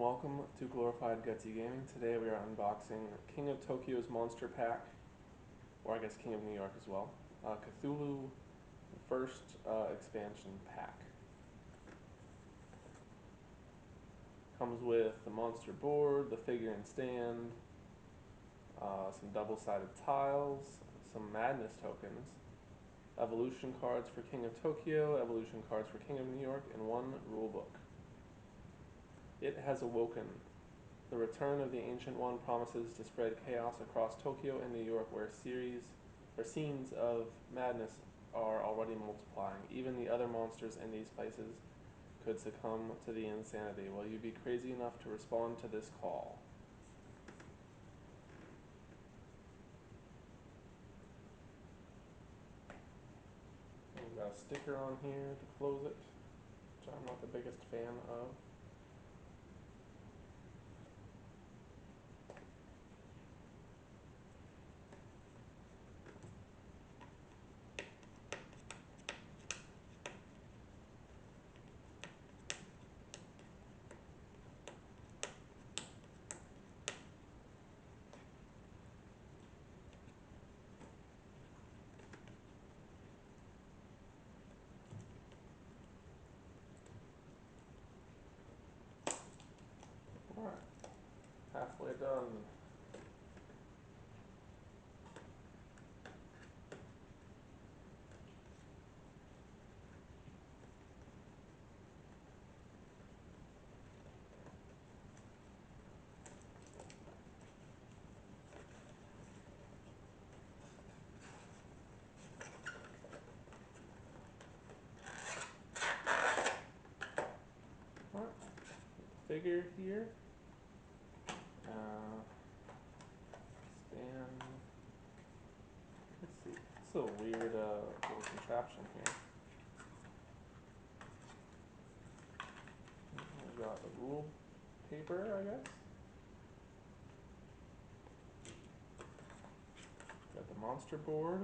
welcome to Glorified Gutsy Gaming. Today we are unboxing King of Tokyo's Monster Pack, or I guess King of New York as well. Cthulhu first expansion pack. Comes with the monster board, the figure and stand, some double-sided tiles, some madness tokens, evolution cards for King of Tokyo, evolution cards for King of New York, and one rulebook. It has awoken. The return of the Ancient One promises to spread chaos across Tokyo and New York, where scenes of madness are already multiplying. Even the other monsters in these places could succumb to the insanity. Will you be crazy enough to respond to this call? We've got a sticker on here to close it, which I'm not the biggest fan of. Alright, halfway done. Alright, figure here. Stand. Let's see. It's a weird little contraption here. We've got the rule paper, I guess. Got the monster board.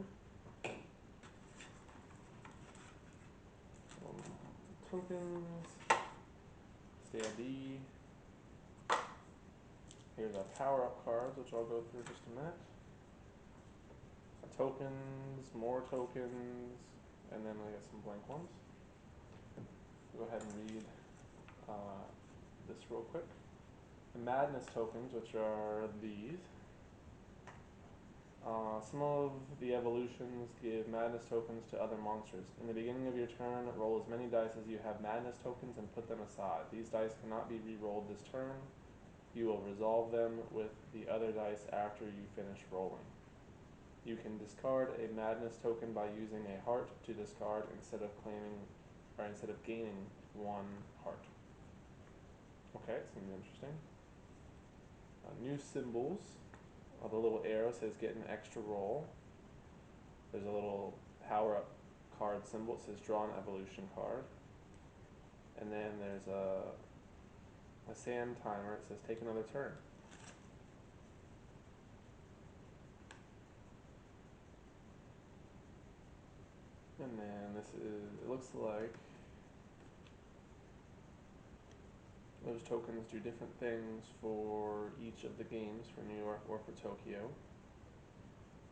Tokens. Standee. Here's our power-up cards, which I'll go through in just a minute. Tokens, more tokens, and then I got some blank ones. Go ahead and read this real quick. The madness tokens, which are these. Some of the evolutions give madness tokens to other monsters. In the beginning of your turn, roll as many dice as you have madness tokens and put them aside. These dice cannot be re-rolled this turn. You will resolve them with the other dice after you finish rolling. You can discard a madness token by using a heart to discard instead of gaining one heart. Okay, seems interesting. New symbols. The little arrow says get an extra roll. There's a little power-up card symbol. It says draw an evolution card. And then there's a sand timer. It says take another turn. And then it looks like those tokens do different things for each of the games, for New York or for Tokyo.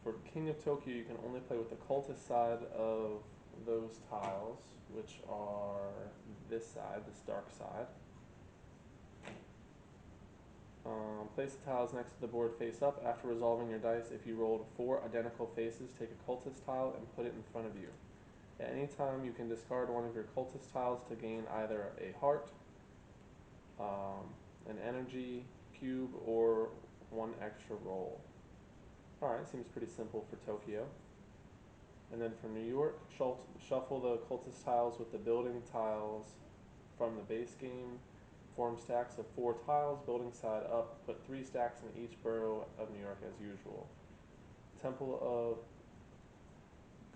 For King of Tokyo, you can only play with the cultist side of those tiles, which are this side, this dark side. Place the tiles next to the board face up. After resolving your dice, if you rolled 4 identical faces, take a cultist tile and put it in front of you. At any time, you can discard one of your cultist tiles to gain either a heart, an energy cube, or one extra roll. Alright, seems pretty simple for Tokyo. And then for New York, shuffle the cultist tiles with the building tiles from the base game. Form stacks of 4 tiles, building side up. Put 3 stacks in each borough of New York as usual. Temple of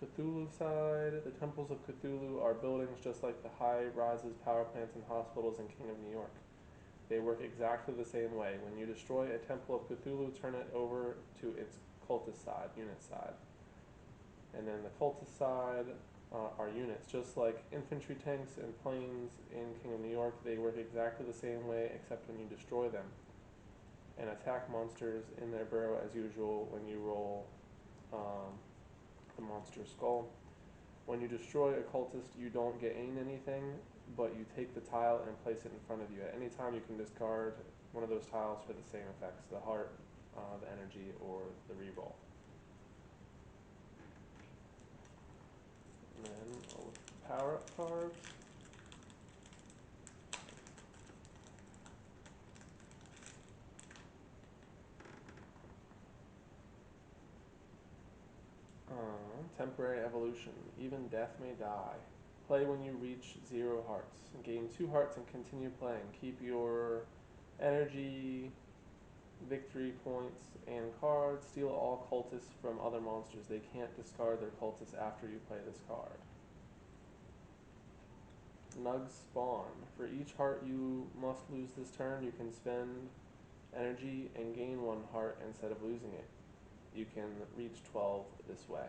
Cthulhu side. The temples of Cthulhu are buildings just like the high rises, power plants, and hospitals in King of New York. They work exactly the same way. When you destroy a temple of Cthulhu, turn it over to its cultist side, unit side. And then the cultist side are units. Just like infantry tanks and planes in King of New York, they work exactly the same way except when you destroy them and attack monsters in their burrow as usual when you roll the monster skull. When you destroy a cultist, you don't gain anything, but you take the tile and place it in front of you. At any time, you can discard one of those tiles for the same effects: the heart, the energy, or the reroll. And then power-up cards. Temporary evolution. Even death may die. Play when you reach 0 hearts. Gain 2 hearts and continue playing. Keep your energy, victory points, and cards. Steal all cultists from other monsters. They can't discard their cultists after you play this card. Nug Spawn. For each heart you must lose this turn, you can spend energy and gain 1 heart instead of losing it. You can reach 12 this way.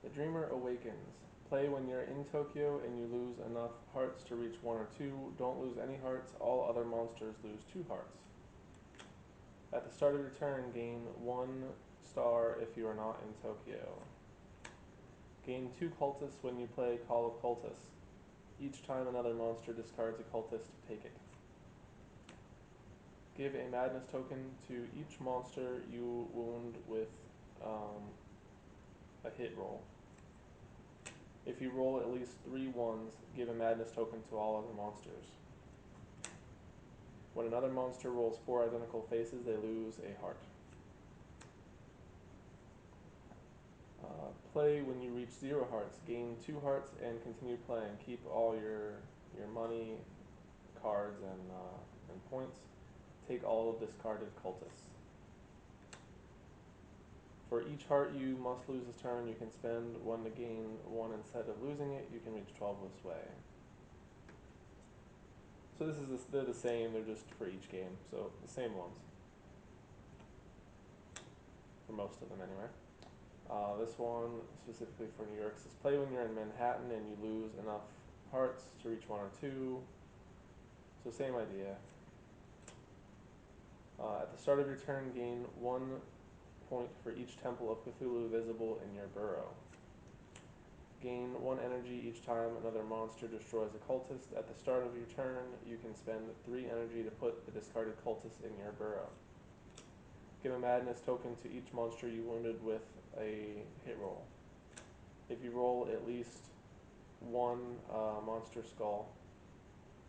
The Dreamer Awakens. Play when you're in Tokyo and you lose enough hearts to reach 1 or 2. Don't lose any hearts. All other monsters lose 2 hearts. At the start of your turn, gain 1 star if you are not in Tokyo. Gain 2 cultists when you play Call of Cultists. Each time another monster discards a cultist, take it. Give a madness token to each monster you wound with a hit roll. If you roll at least 3 ones, give a madness token to all other monsters. When another monster rolls 4 identical faces, they lose a heart. Play when you reach 0 hearts. Gain 2 hearts and continue playing. Keep all your money, cards, and points. Take all discarded cultists. For each heart you must lose this turn, you can spend 1 to gain 1 instead of losing it. You can reach 12 this way. So they're the same, they're just for each game. So the same ones. For most of them anyway. This one, specifically for New York, says play when you're in Manhattan and you lose enough hearts to reach 1 or 2. So same idea. At the start of your turn, gain 1 point for each temple of Cthulhu visible in your burrow. Gain 1 energy each time another monster destroys a cultist. At the start of your turn, you can spend 3 energy to put the discarded cultist in your burrow. Give a madness token to each monster you wounded with a hit roll. If you roll at least 1 monster skull,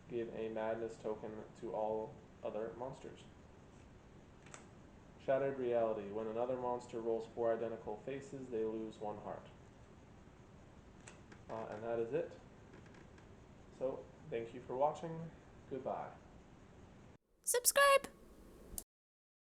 give a madness token to all other monsters. Shattered Reality. When another monster rolls 4 identical faces, they lose 1 heart. And that is it. So, thank you for watching. Goodbye. Subscribe!